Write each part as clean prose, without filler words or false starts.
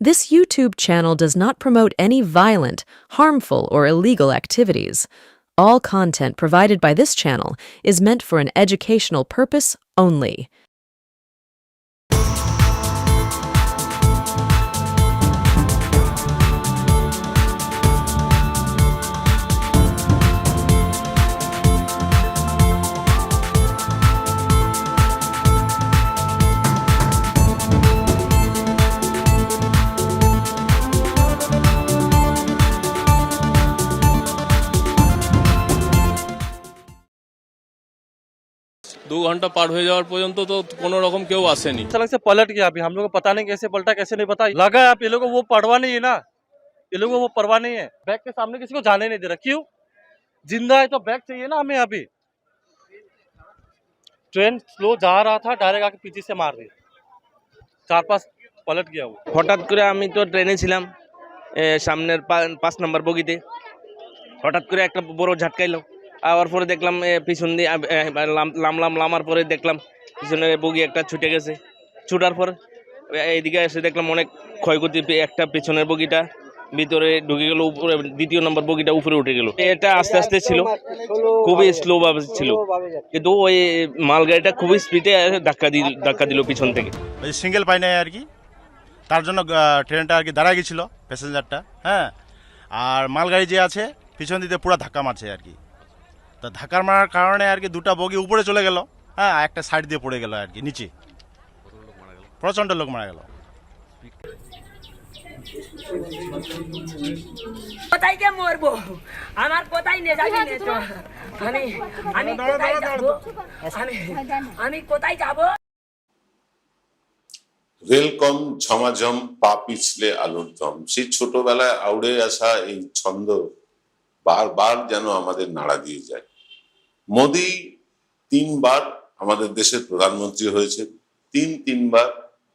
This YouTube channel does not promote any violent, harmful, or illegal activities. All content provided by this channel is meant for an educational purpose only. दो घंटा पार हो जावर पर्यंत तो कोनो रकम क्यों आसे नहीं। सड़क से पलट गया। अभी हम लोग को पता नहीं कैसे पलटा कैसे नहीं पता लगा है। आप ये लोगों को वो पढ़वा नहीं है ना, ये लोगों को वो परवाह नहीं है। बैग के सामने किसी को जाने नहीं दे रहा। क्यों? जिंदा है तो बैग चाहिए ना हमें। अभी ट्रेन स्लो जा रहा था, डायरेक्ट आके पीछे से मार दी, 4-5 पलट गया वो। हठाৎ করে আমি তো ট্রেনে ছিলাম, সামনের 5 নম্বর বগিতে। হঠাৎ করে একটা বড় ঝাটকাইলো। আবার পরে দেখলাম পিছন দিয়ে লামার পরে দেখলাম পিছনের বগি একটা ছুটে গেছে। ছুটার পর এইদিকে এসে দেখলাম অনেক ক্ষয়ক্ষতি। একটা পেছনের বগিটা ভিতরে ঢুকে গেল, উপরে দ্বিতীয় নম্বর বগিটা উপরে উঠে গেল। এটা আস্তে আস্তে ছিল, খুবই স্লো ভাবে ছিল, কিন্তু ওই মালগাড়িটা খুবই স্পিডে ধাক্কা দিল পিছন থেকে। ওই সিঙ্গেল পাই নাই আর কি, তার জন্য ট্রেনটা আর কি দাঁড়ায় গেছিল প্যাসেঞ্জারটা। হ্যাঁ, আর মালগাড়ি যে আছে পিছন দিতে পুরো ধাক্কা মারছে আর কি। তো ধাক্কা মারার কারণে আর কি দুটা বগি উপরে চলে গেল। হ্যাঁ, একটা সাইড দিয়ে পড়ে গেল আর কি নিচে। প্রচণ্ড লোক মারা গেল। কোথায় কে মরবো? আমার কোথায় নিয়ে যাবি? আমি কোথায় যাব? রেল কম ঝমাঝম পা পিছলে আলুর দম, সেই ছোটবেলায় আউড়ে আসা এই ছন্দ বারবার যেন আমাদের নাড়া দিয়ে যায়। মোদি 3 বার আমাদের দেশের প্রধানমন্ত্রী হয়েছে, তিনবার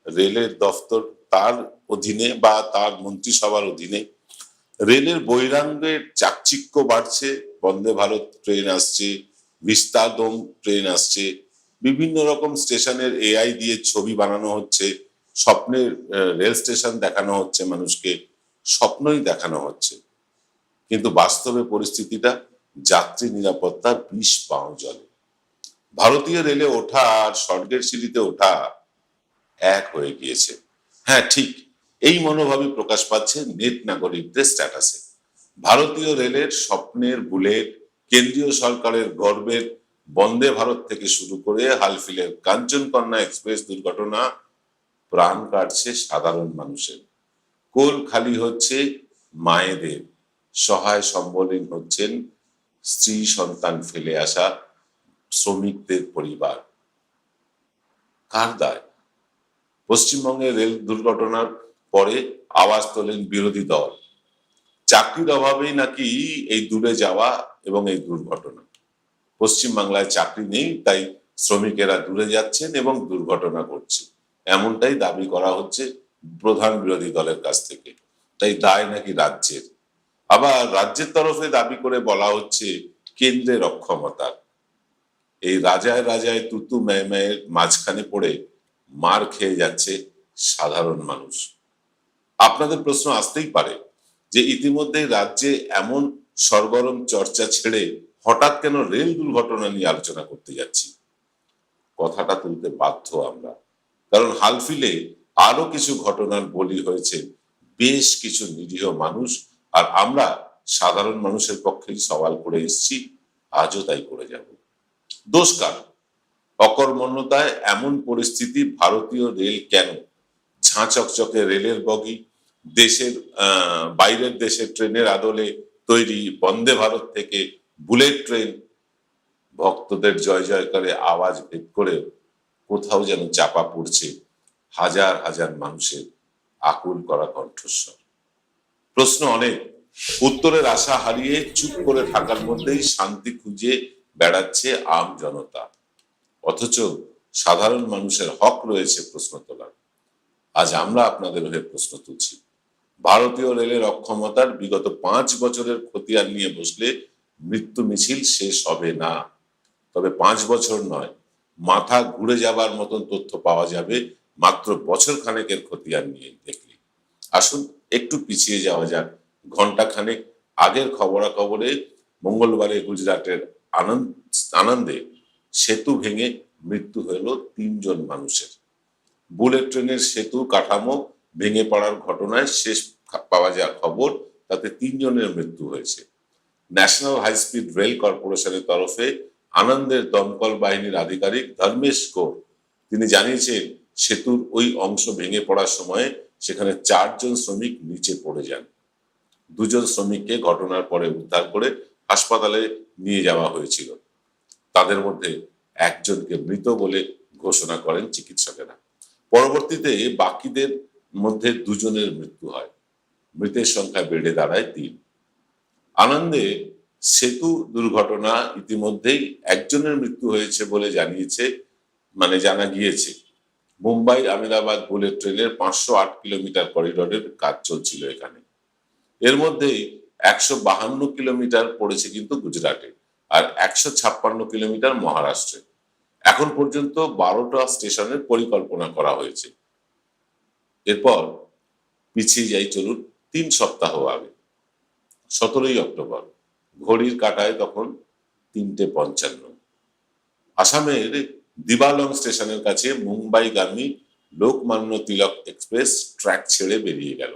রেলের দফতর তার অধীনে বা তার মন্ত্রিসভার অধীনে। রেলের বৈরাঙ্গের চাকচিক্য বাড়ছে, বন্দে ভারত ট্রেন আসছে, বিস্তাদম ট্রেন আসছে, বিভিন্ন রকম স্টেশনের এআই দিয়ে ছবি বানানো হচ্ছে, স্বপ্নের রেল স্টেশন দেখানো হচ্ছে, মানুষকে স্বপ্নই দেখানো হচ্ছে। কিন্তু বাস্তবে পরিস্থিতিটা যাত্রী নিরাপত্তার বিষ পাও জলে। ভারতীয় রেলে ওঠা আর স্বর্গের সিঁড়িতে ওঠা এক হয়ে গিয়েছে। হ্যাঁ, ঠিক এই মনোভাবই প্রকাশ পাচ্ছে নেট নাগরিকদের স্ট্যাটাসে। ভারতীয় রেলের স্বপ্নের বুলেট, কেন্দ্রীয় সরকারের গর্বের বন্দে ভারত থেকে শুরু করে হালফিলের কাঞ্চনকন্যা এক্সপ্রেস দুর্ঘটনা প্রাণ কাটছে সাধারণ মানুষের। কোল খালি হচ্ছে মায়েদের, সহায় সম্বলহীন হচ্ছেন স্ত্রী সন্তান ফেলে আসা শ্রমিকদের পরিবার। কার দায়? পশ্চিমবঙ্গের রেল দুর্ঘটনার পরে আওয়াজ তোলেন বিরোধী দল। চাকরির অভাবেই নাকি এই দূরে যাওয়া এবং এই দুর্ঘটনা। পশ্চিমবাংলায় চাকরি নেই, তাই শ্রমিকেরা দূরে যাচ্ছেন এবং দুর্ঘটনা ঘটছে, এমনটাই দাবি করা হচ্ছে প্রধান বিরোধী দলের কাছ থেকে। তাই দায় নাকি রাজ্যের। আবার রাজ্যের তরফে দাবি করে বলা হচ্ছে কেন্দ্রের অক্ষমতার। এই রাজায় তুতু মেয়ের মাঝখানে পড়ে মার খেয়ে যাচ্ছে সাধারণ মানুষ। আপনাদের প্রশ্ন আসতেই পারে যে ইতিমধ্যে রাজ্যে এমন সরগরম চর্চা ছেড়ে হঠাৎ কেন রেল দুর্ঘটনা নিয়ে আলোচনা করতে যাচ্ছি। কথাটা তুলতে বাধ্য আমরা, কারণ হালফিলে আরো কিছু ঘটনার বলি হয়েছে বেশ কিছু নিরীহ মানুষ, আর আমরা সাধারণ মানুষের পক্ষেই সওয়াল করে এসেছি, আজও তাই করে যাব। দোষ কার? অকর্মণ্যতায় এমন পরিস্থিতি ভারতীয় রেল কেন? ঝাঁচকচকে রেলের বগি, দেশের বাইরের দেশের ট্রেনের আদলে তৈরি বন্দে ভারত থেকে বুলেট ট্রেন, ভক্তদের জয় জয়কারে আওয়াজ ভেদ করে কোথাও যেন চাপা পড়ছে হাজার হাজার মানুষের আকুল করা কণ্ঠস্বর। প্রশ্ন অনেক, উত্তরের আশা হারিয়ে চুপ করে থাকার মধ্যেই শান্তি খুঁজে বেড়াচ্ছে আম জনতা, অথচ সাধারণ মানুষের হক রয়েছে প্রশ্ন তোলার। আজ আমরা আপনাদের হয়ে প্রশ্ন তুলছি। ভারতীয় রেলের অক্ষমতার বিগত 5 বছরের খতিয়ান নিয়ে বসলে মৃত্যু মিছিল শেষ হবে না। তবে 5 বছর নয়, মাথা ঘুরে যাবার মতন তথ্য পাওয়া যাবে মাত্র বছর খানেকের খতিয়ান নিয়ে দেখলে। আসুন একটু পিছিয়ে যাওয়া যাক ঘন্টাখানেক আগের খবরাখবরে। মঙ্গলবারে গুজরাটের আনন্দে সেতু ভেঙে মৃত্যু হলো 3 জন মানুষের। বুলেট ট্রেনের সেতু কাঠামো ভেঙে পড়ার ঘটনায় শেষ পাওয়া যা খবর, তাতে 3 জনের মৃত্যু হয়েছে। ন্যাশনাল হাই স্পিড রেল কর্পোরেশনের তরফে আনন্দের দমকল বাহিনীর আধিকারিক ধর্মেশ কৌর তিনি জানিয়েছেন, সেতুর ওই অংশ ভেঙে পড়ার সময় সেখানে 4 জন শ্রমিক নিচে পড়ে যান। 2 জন শ্রমিককে ঘটনার পরে উদ্ধার করে হাসপাতালে নিয়ে যাওয়া হয়েছিল। তাদের মধ্যে একজনকে মৃত বলে ঘোষণা করেন চিকিৎসকেরা। পরবর্তীতে বাকিদের মধ্যে 2 জনের মৃত্যু হয়। মৃতের সংখ্যা বেড়ে দাঁড়ায় 3। আনন্দে সেতু দুর্ঘটনা ইতিমধ্যেই একজনের মৃত্যু হয়েছে বলে জানা গিয়েছে। মুম্বাই আহমেদাবাদ বুলেট ট্রেনের 508 কিলোমিটার করিডোরের কাজ চলছিল এখানে। এর মধ্যে 152 কিলোমিটার পড়েছে কিন্তু গুজরাটে, আর 156 কিলোমিটার মহারাষ্ট্রে। এখন পর্যন্ত 12টা স্টেশনের পরিকল্পনা করা হয়েছে। এরপর পিছিয়ে যাই চলুন 3 সপ্তাহ আগে। 17ই অক্টোবর, ঘড়ির কাঁটায় তখন 3:55। আসামের দিবালং স্টেশনের কাছে মুম্বাইগামী লোকমান্য তিলক এক্সপ্রেস ট্র্যাক ছেড়ে বেরিয়ে গেল।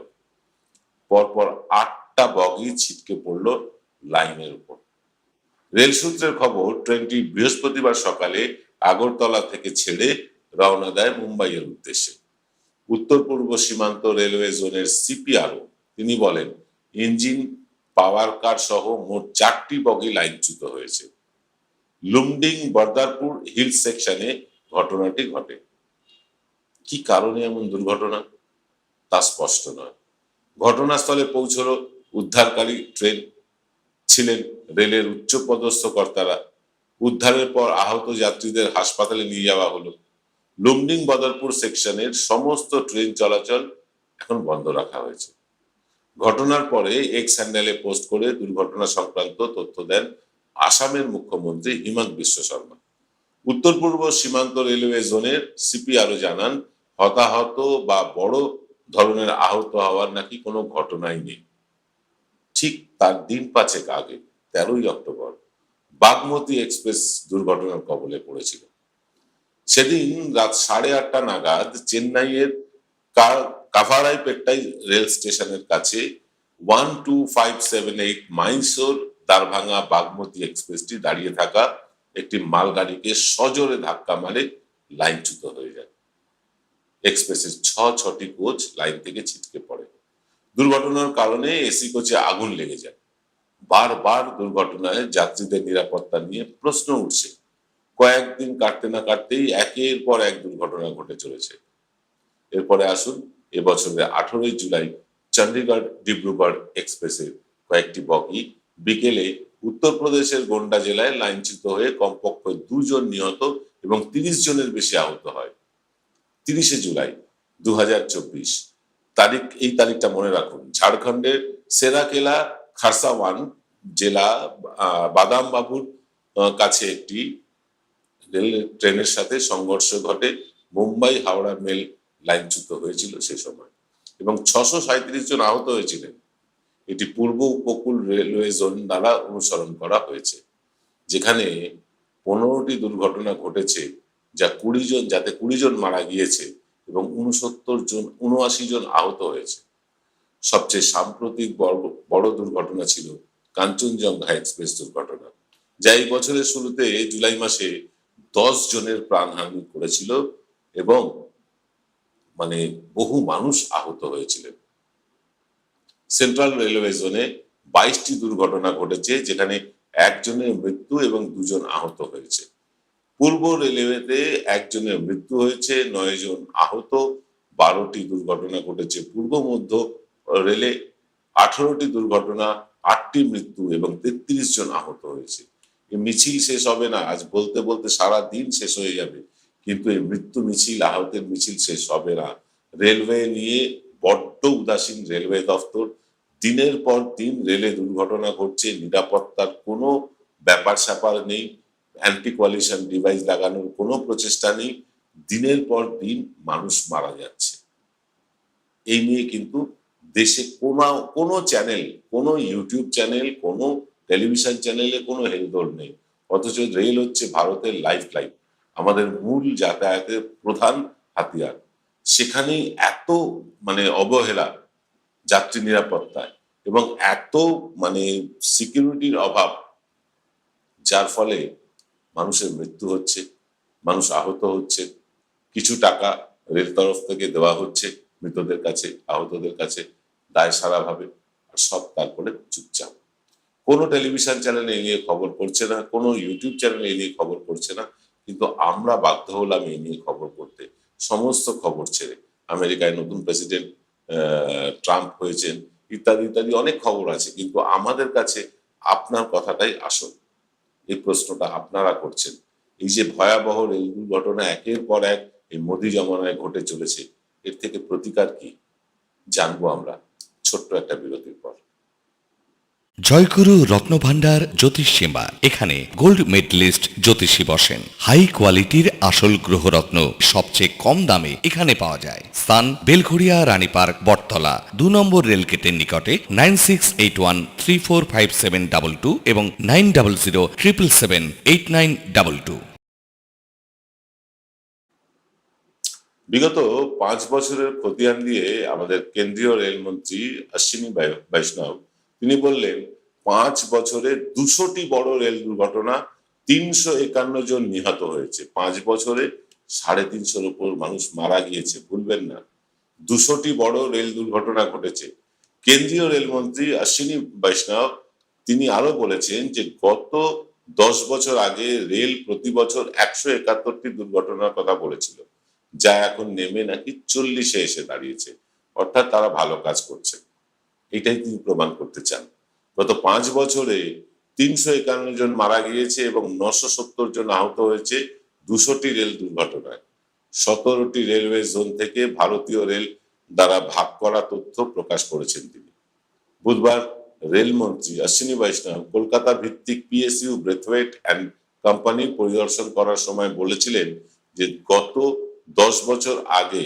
পরপর 8টা বগি ছিটকে পড়ল লাইনের উপর। রেল সূত্রের খবর, ট্রেনটি বৃহস্পতিবার সকালে আগরতলা থেকে ছেড়ে রওনা দেয় মুম্বাইয়ের উদ্দেশ্যে। উত্তর পূর্ব সীমান্ত রেলওয়ে জোনের সিপিআরও তিনি বলেন, ইঞ্জিন, পাওয়ার কার সহ মোট 4টি বগি লাইনচ্যুত হয়েছে। লুমডিং বরদারপুর হিল সেকশনে ঘটনাটি ঘটে। কি কারণে এমন দুর্ঘটনা তা স্পষ্ট নয়। ঘটনাস্থলে পৌঁছলো উদ্ধারকারী ট্রেন, ছিলেন রেলের উচ্চপদস্থ কর্তারা। উদ্ধারের পর আহত যাত্রীদের হাসপাতালে নিয়ে যাওয়া হলো। লুমডিং বদরপুর সেকশনের সমস্ত ট্রেন চলাচল এখন বন্ধ রাখা হয়েছে। ঘটনার পরে এক্স হ্যান্ডেলে পোস্ট করে দুর্ঘটনা সংক্রান্ত তথ্য দেন আসামের মুখ্যমন্ত্রী হিমন্ত বিশ্ব শর্মা। উত্তর পূর্ব সীমান্ত রেলওয়ে জোনের সিপি আরো জানান, হতাহত বা বড় ধরনের আহত হওয়ার নাকি কোনো ঘটনাই নেই। ঠিক তার দিন 5 আগে 13ই অক্টোবর বাগমতী এক্সপ্রেস দুর্ঘটনার কবলে পড়েছিল। সেদিন রাত 8:30 নাগাদ চেন্নাইয়ের কাভারাইপেট্টাই রেল স্টেশনের কাছে 12578 মাইসোর দারভাঙ্গা বাগমতী এক্সপ্রেসটি দাঁড়িয়ে থাকা একটি মালগাড়িকে সজোরে ধাক্কা মারে লাইনচ্যুত হয়ে যায়। এক্সপ্রেসের 6টি কোচ লাইন থেকে ছিটকে পড়ে। দুর্ঘটনার কারণে এসি কোচে আগুন লেগে যায়। বারবার দুর্ঘটনায় যাত্রীদের নিরাপত্তা নিয়ে প্রশ্ন উঠছে। কয়েকদিন কাটতে না কাটতেই একের পর এক দুর্ঘটনা ঘটে চলেছে। এরপরে আসুন এবছরের 18ই জুলাই চণ্ডীগড় ডিব্রুগড় এক্সপ্রেসের কয়েকটি বগি বিকেলে উত্তরপ্রদেশের গোন্ডা জেলায় লাইনচ্যুত হয়ে কমপক্ষে 2 জন নিহত এবং 30 জনের বেশি আহত হয়। 30শে জুলাই 2024 তারিখ, এই তারিখটা মনে রাখুন। ঝাড়খণ্ডের সেরাকেলা খারসাওয়ান জেলা বাদামবাবুর কাছে একটি রেল ট্রেনের সাথে সংঘর্ষ ঘটে। মুম্বাই হাওড়া মেল লাইনচ্যুত হয়েছিল সে সময় এবং 637 জন আহত হয়েছিলেন। এটি পূর্ব উপকূল রেলওয়ে জোন দ্বারা অনুসরণ করা হয়েছে, যেখানে 15টি দুর্ঘটনা ঘটেছে, যাতে 20 জন মারা গিয়েছে এবং 79 জন আহত হয়েছে। সবচেয়ে সাম্প্রতিক বড় দুর্ঘটনা ছিল কাঞ্চনজঙ্ঘা এক্সপ্রেস দুর্ঘটনা, যা এই বছরের শুরুতে জুলাই মাসে 10 জনের প্রাণহানি করেছিল এবং বহু মানুষ আহত হয়েছিলেন। সেন্ট্রাল রেলওয়ে জোনে 22টি দুর্ঘটনা ঘটেছে, যেখানে 1 জনের মৃত্যু এবং 2 জন আহত হয়েছে। পূর্ব রেলওয়েতে 1 জনের মৃত্যু হয়েছে, 9 জন আহত। 12টি দুর্ঘটনা ঘটেছে পূর্ব মধ্য রেলে, 18টি দুর্ঘটনা, 8টি মৃত্যু এবং 33 জন আহত হয়েছে। এই মিছিল শেষ হবে না, আজ বলতে বলতে সারা দিন শেষ হয়ে যাবে, কিন্তু এই মৃত্যু মিছিল, আহতের মিছিল শেষ হবে না। রেলওয়ে নিয়ে বড্ড উদাসীন রেলওয়ে দপ্তর। দিনের পর দিন রেলে দুর্ঘটনা ঘটছে, নিরাপত্তার কোনো ব্যাপার স্যাপার নেই, অ্যান্টি কোয়ালিশন ডিভাইস লাগানোর কোনো প্রচেষ্টা নেই। দিনের পর দিন মানুষ মারা যাচ্ছে। এই নিয়ে কিন্তু দেশে কোনো কোনো চ্যানেল, কোনো ইউটিউব চ্যানেল, কোনো টেলিভিশন চ্যানেলে কোনো হেলদোল নেই। অথচ রেল হচ্ছে ভারতের লাইফ লাইন, আমাদের মূল যাতায়াতের প্রধান হাতিয়ার। সেখানেই এত অবহেলা যাত্রী নিরাপত্তায় এবং এত সিকিউরিটির অভাব, যার ফলে মানুষের মৃত্যু হচ্ছে, মানুষ আহত হচ্ছে। কিছু টাকা রেল তরফ থেকে দেওয়া হচ্ছে মৃতদের কাছে, আহতদের কাছে দায় সারাভাবে, আর সব তারপরে চুপচাপ। কোনো টেলিভিশন চ্যানেল এই নিয়ে খবর করছে না, কোনো ইউটিউব চ্যানেল এই নিয়ে খবর করছে না, কিন্তু আমরা বাধ্য হলাম এই নিয়ে খবর করতে। সমস্ত খবর ছেড়ে আমেরিকায় নতুন প্রেসিডেন্ট ট্রাম্প হয়েছেন, ইত্যাদি ইত্যাদি অনেক খবর আছে, কিন্তু আমাদের কাছে আপনার কথাটাই আসল। এই প্রশ্নটা আপনারা করছেন। এই যে ভয়াবহ রেল দুর্ঘটনা একের পর এক এই মোদি জমানায় ঘটে চলেছে, এর থেকে প্রতিকার কি জানবো আমরা ছোট্ট একটা বিরতির পর। জয়গুরু রত্নভান্ডার জ্যোতিষ সীমা, এখানে গোল্ড মেডেলিস্ট জ্যোতিষী বসেন। হাই কোয়ালিটির আসল গ্রহরত্ন সবচেয়ে কম দামে এখানে পাওয়া যায়। স্থান বেলঘড়িয়া রানীপার্ক বটতলা 2 নম্বর রেলগেটের নিকটে। 9681345722 এবং 9007778922। বিগত 5 বছরের খতিয়ান দিয়ে আমাদের কেন্দ্রীয় রেলমন্ত্রী অশ্বিনী বৈষ্ণব তিনি বললেন 5 বছরে 200টি বড় রেল দুর্ঘটনা, 351 জন নিহত হয়েছে। 5 বছরে 350 উপর মানুষ মারা গিয়েছে, ভুলবেন না। 200টি বড় রেল দুর্ঘটনা ঘটেছে। কেন্দ্রীয় রেলমন্ত্রী অশ্বিনী বৈষ্ণব তিনি আরো বলেছেন যে গত 10 বছর আগে রেল প্রতি বছর 171টি দুর্ঘটনার কথা বলেছিল, যা এখন নেমে নাকি 40-এ এসে দাঁড়িয়েছে। অর্থাৎ তারা ভালো কাজ করছে, এটাই তিনি প্রমাণ করতে চান। গত 5 বছরে 351 জন মারা গিয়েছে এবং 970 জন আহত হয়েছে 200টি রেল দুর্ঘটনায়। 17টি রেলওয়ে জোন থেকে ভারতীয় রেল দ্বারা ভাগ করা তথ্য প্রকাশ করেছেন তিনি। বুধবার রেলমন্ত্রী অশ্বিনী বৈষ্ণব কলকাতা ভিত্তিক পিএসইউ ব্রেথওয়েট অ্যান্ড কোম্পানি পরিদর্শন করার সময় বলেছিলেন যে গত 10 বছর আগে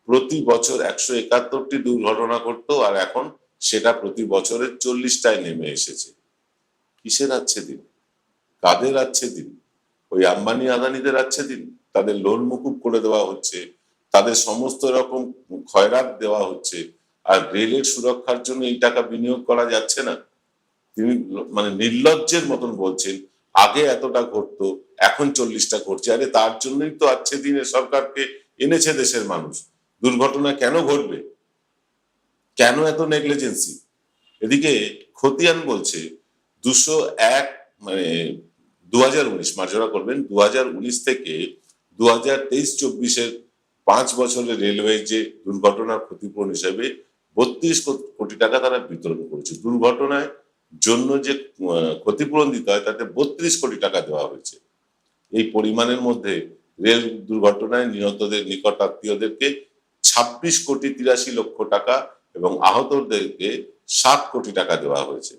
প্রতি বছর 171টি দুর্ঘটনা ঘটতো, আর এখন সেটা প্রতি বছরে 40টায় নেমে এসেছে। কিসের আছে দিন? কাদের আছে দিন? ওই আম্বানি আদানিদের আছে দিন? তাদের লোন মুকুব করে দেওয়া হচ্ছে, তাদের সমস্ত রকম খয়রাত দেওয়া হচ্ছে, আর রেলের সুরক্ষার জন্য এই টাকা বিনিয়োগ করা যাচ্ছে না। তিনি নির্লজ্জের মতন বলছেন আগে এতটা ঘটতো, এখন 40টা ঘটছে। আরে তার জন্যই তো আছে দিনে সরকারকে এনেছে দেশের মানুষ। দুর্ঘটনা কেন ঘটবে? কেন এত নেগলিজেন্সি? এদিকে খতিয়ান বলছে 201 2019 মার্জরা করবেন, 2019 থেকে 2023-24-এর 5 বছরের রেলওয়ে যে দুর্ঘটনার ক্ষতিপূরণ হিসেবে 32 কোটি টাকা তারা বিতরণ করেছে। দুর্ঘটনায় জন্য যে ক্ষতিপূরণ দিতে হয় তাতে 32 কোটি টাকা দেওয়া হয়েছে। এই পরিমাণের মধ্যে রেল দুর্ঘটনায় নিহতদের নিকট আত্মীয়দেরকে 26 কোটি 83 লক্ষ টাকা এবং আহতদেরকে 7 কোটি টাকা দেওয়া হয়েছে।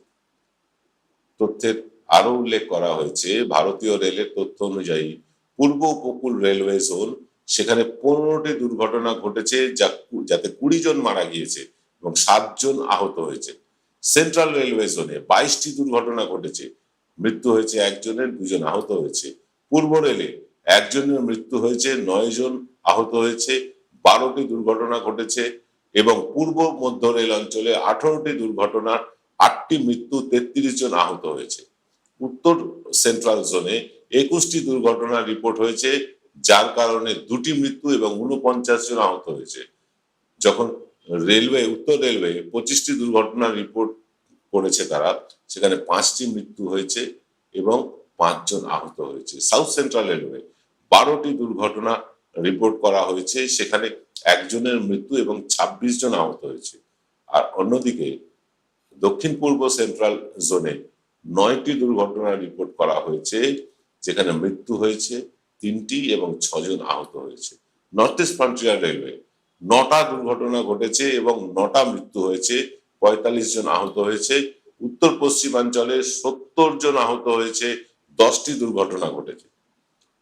তথ্যের আরো উল্লেখ করা হয়েছে, ভারতীয় রেলের তথ্য অনুযায়ী পূর্ব উপকূল রেলওয়ে জোন, সেখানে 15টি দুর্ঘটনা ঘটেছে, যাতে 20 জন মারা গিয়েছে এবং 7 জন আহত হয়েছে। সেন্ট্রাল রেলওয়ে জোনে 22টি দুর্ঘটনা ঘটেছে, মৃত্যু হয়েছে 1 জনের, 2 জন আহত হয়েছে। পূর্ব রেলে 1 জনের মৃত্যু হয়েছে, 9 জন আহত হয়েছে, 12টি দুর্ঘটনা ঘটেছে এবং পূর্ব মধ্য রেল অঞ্চলে 18টি দুর্ঘটনা, 8টি মৃত্যু, 33 জন আহত হয়েছে। উত্তর সেন্ট্রাল জোনে 21টি দুর্ঘটনার রিপোর্ট হয়েছে, যার কারণে 2টি মৃত্যু এবং 49 জন আহত হয়েছে। যখন উত্তর রেলওয়ে 25টি দুর্ঘটনার রিপোর্ট করেছে তারা, সেখানে 5টি মৃত্যু হয়েছে এবং 5 জন আহত হয়েছে। সাউথ সেন্ট্রাল রেলওয়ে 12টি দুর্ঘটনা রিপোর্ট করা হয়েছে, সেখানে 1 জনের মৃত্যু এবং 26 জন আহত হয়েছে। আর অন্যদিকে দক্ষিণ পূর্ব সেন্ট্রাল জোনে 9টি দুর্ঘটনার রিপোর্ট করা হয়েছে, যেখানে মৃত্যু হয়েছে 3টি এবং 6 জন আহত হয়েছে। নর্থ ইস্ট ফ্রন্টিয়ার রেলওয়ে 9টা দুর্ঘটনা ঘটেছে এবং 9টা মৃত্যু হয়েছে, 45 জন আহত হয়েছে। উত্তর পশ্চিমাঞ্চলে 70 জন আহত হয়েছে, 10টি দুর্ঘটনা ঘটেছে।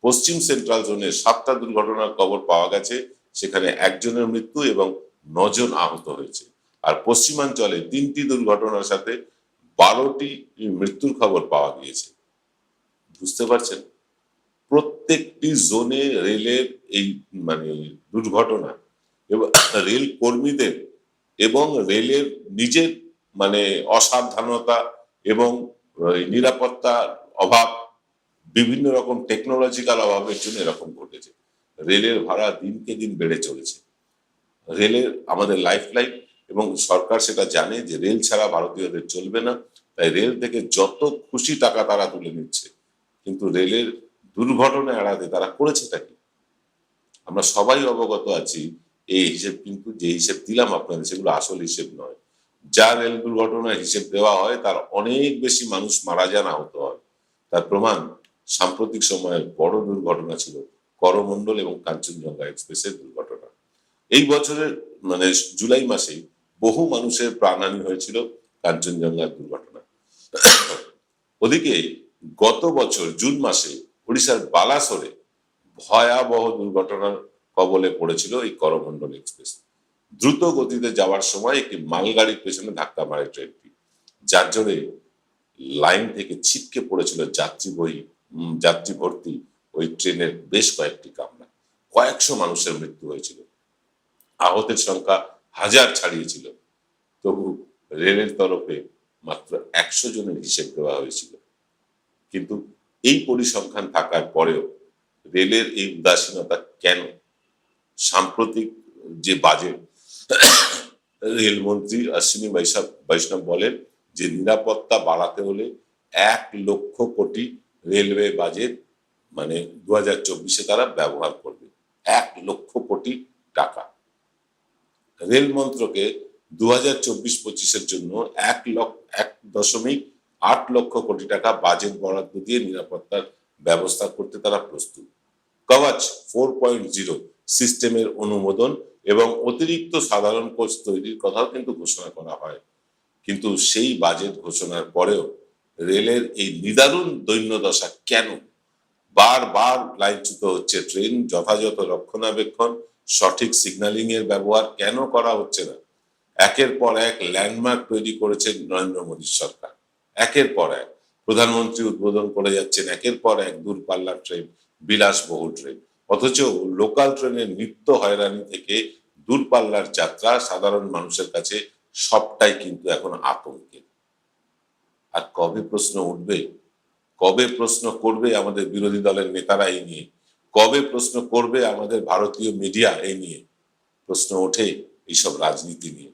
পশ্চিম সেন্ট্রাল জোনে 7টা দুর্ঘটনার খবর পাওয়া গেছে, সেখানে 1 জনের মৃত্যু এবং 9 জন আহত হয়েছে। আর পশ্চিমাঞ্চলে 3টি দুর্ঘটনার সাথে 12টি মৃত্যুর খবর পাওয়া গিয়েছে। বুঝতে পারছেন, প্রত্যেকটি জোনে রেলের এই মানে দুর্ঘটনা এবং রেল কর্মীদের এবং রেলের নিজের মানে অসাবধানতা এবং নিরাপত্তার অভাব, বিভিন্ন রকম টেকনোলজিক্যাল অভাবের জন্য এরকম ঘটেছে। রেলের ভাড়া দিনকে দিন বেড়ে চলেছে। রেলের আমাদের লাইফ লাইন, এবং সরকার সেটা জানে যে রেল ছাড়া ভারতীয়দের চলবে না, তাই রেল থেকে যত খুশি টাকা তারা তুলে নিচ্ছে, কিন্তু রেলের দুর্ঘটনা এড়াতে তারা করেছেটা কি? আমরা সবাই অবগত আছি। এই হিসেব কিন্তু যে হিসেব দিলাম আপনাদের, সেগুলো আসল হিসেব নয়। যা রেল দুর্ঘটনার হিসেব দেওয়া হয় তার অনেক বেশি মানুষ মারা যান, আহত হয়। তার প্রমাণ সাম্প্রতিক সময়ের বড় দুর্ঘটনা ছিল করমণ্ডল এবং কাঞ্চনজঙ্ঘা এক্সপ্রেসের দুর্ঘটনা। এই বছরের মানে জুলাই মাসে বহু মানুষের প্রাণহানি হয়েছিল কাঞ্চনজঙ্ঘার দুর্ঘটনা। ওদিকে গত বছর জুন মাসে ওড়িশার বালাসোরে ভয়াবহ দুর্ঘটনার কবলে পড়েছিল এই করমণ্ডল এক্সপ্রেস। দ্রুত গতিতে যাওয়ার সময় একটি মালগাড়ির পেছনে ধাক্কা মারে ট্রেনটি, যার জন্য লাইন থেকে ছিটকে পড়েছিল যাত্রী ভর্তি ওই ট্রেনের বেশ কয়েকটি কামরা। কয়েকশো মানুষের মৃত্যু হয়েছিল, আহতের সংখ্যা হাজার ছাড়িয়েছিল। তবু রেলের তরফে মাত্র 100 জনের হিসেব দেওয়া হয়েছিল। কিন্তু এই পরিসংখ্যান থাকার পরেও রেলের এই উদাসীনতা কেন? সাম্প্রতিক যে বাজেট, রেলমন্ত্রী অশ্বিনী বৈষ্ণব বলেন যে নিরাপত্তা বাড়াতে হলে 1 লক্ষ কোটি রেলওয়ে বাজেট মানে 2024-এ তারা ব্যবহার করবে। 1 লক্ষ কোটি টাকা রেল মন্ত্রকে 2024-25-এর জন্য 1.8 লক্ষ কোটি টাকা বাজেট বরাদ্দ দিয়ে নিরাপত্তার ব্যবস্থা করতে তারা প্রস্তুত। কবচ 4.0 সিস্টেমের অনুমোদন এবং অতিরিক্ত সাধারণ কোচ তৈরির কথাও কিন্তু ঘোষণা করা হয়। কিন্তু সেই বাজেট ঘোষণার পরেও রেলের এই নিদারুণ দৈন্যদশা কেন? বারবার লাইনচ্যুত হচ্ছে ট্রেন, যথাযথ রক্ষণাবেক্ষণ, সঠিক সিগন্যালিং এর ব্যবহার কেন করা হচ্ছে না? একের পর এক ল্যান্ডমার্ক তৈরি করেছে নরেন্দ্র মোদীর সরকার। একের পর এক প্রধানমন্ত্রী উদ্বোধন করে যাচ্ছেন একের পর এক দূরপাল্লার ট্রেন, বিলাসবহুল ট্রেন। অথচ লোকাল ট্রেনের নিত্য হয়রানি থেকে দূরপাল্লার যাত্রা সাধারণ মানুষের কাছে সবটাই কিন্তু এখন আতঙ্কের। আর কবে প্রশ্ন উঠবে, কবে প্রশ্ন করবে আমাদের বিরোধী দলের নেতারা এই নিয়ে? কবে প্রশ্ন করবে আমাদের ভারতীয় মিডিয়া এই নিয়ে? প্রশ্ন ওঠে এইসব রাজনীতি নিয়ে।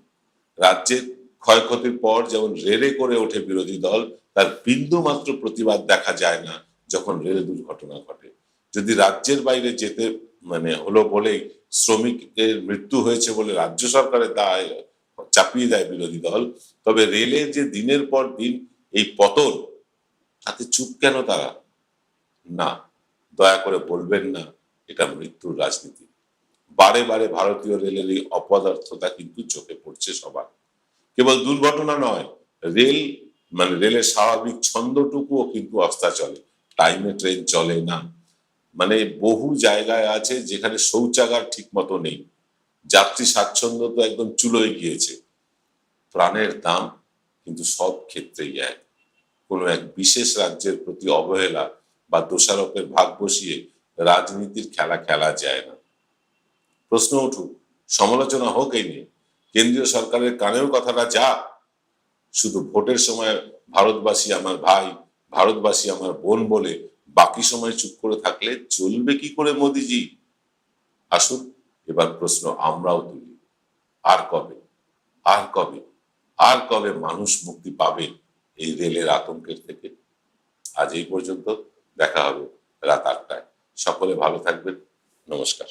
রাজ্যের ক্ষয়ক্ষতির পর যেমন রেলে করে ওঠে বিরোধী দল, তার বিন্দু মাত্র প্রতিবাদ দেখা যায় না যখন রেল দুর্ঘটনা ঘটে। যদি রাজ্যের বাইরে যেতে হলো বলেই শ্রমিকের মৃত্যু হয়েছে বলে রাজ্য সরকারের দায় চাপিয়ে দেয় বিরোধী দল, তবে রেলের যে দিনের পর দিন এই পতন, তাতে চুপ কেন তারা? না, দয়া করে বলবেন না এটা মৃত্যুর রাজনীতি। বারে বারে ভারতীয় রেলের এই অপদার্থতা কিন্তু চোখে পড়ছে সবার। কেবল দুর্ঘটনা নয়, রেলের স্বাভাবিক ছন্দটুকুও কিন্তু অস্তা চলে। টাইমে ট্রেন চলে না, বহু জায়গায় আছে যেখানে শৌচাগার ঠিক মতো নেই। যাত্রী স্বাচ্ছন্দ্য তো একদম চুলোয় গিয়েছে। প্রাণের দাম কিন্তু সব ক্ষেত্রেই এক। কোনো এক বিশেষ রাজ্যের প্রতি অবহেলা বা দোষারোপের ভাগ বসিয়ে রাজনীতির খেলা খেলা যায় না। প্রশ্ন উঠুক, সমালোচনা হোক এই নিয়ে, কেন্দ্রীয় সরকারের কানেও কথাটা যা। শুধু ভোটের সময় ভারতবাসী আমার ভাই, ভারতবাসী আমার বোন বলে বাকি সময় চুপ করে থাকলে চলবে কি করে মোদিজি? আসুন এবার প্রশ্ন আমরাও তুলি, আর কবে, আর কবে, আর কবে মানুষ মুক্তি পাবে এই রেলের আতঙ্কের থেকে? আজ এই পর্যন্ত, দেখা হবে রাত 8টায়। সকলে ভালো থাকবেন, নমস্কার।